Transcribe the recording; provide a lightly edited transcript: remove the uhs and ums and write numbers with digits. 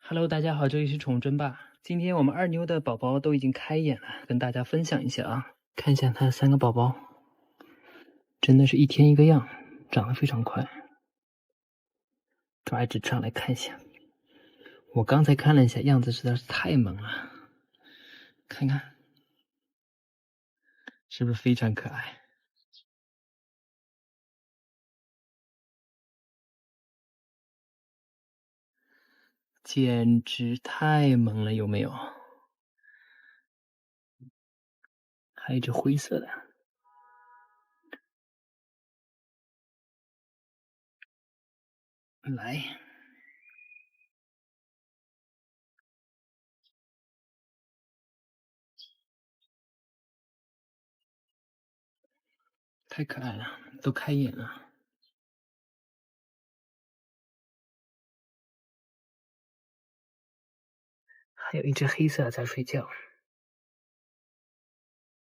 Hello，大家好，这里是宠真爸。今天我们二妞的宝宝都已经开眼了，跟大家分享一下啊。看一下它3个宝宝，真的是一天一个样，长得非常快。抓一只上来看一下，我刚才看了一下，样子实在是太萌了。看看，是不是非常可爱？简直太萌了，有没有？还有一只灰色的，来，太可爱了，都开眼了。还有一只黑色的在睡觉。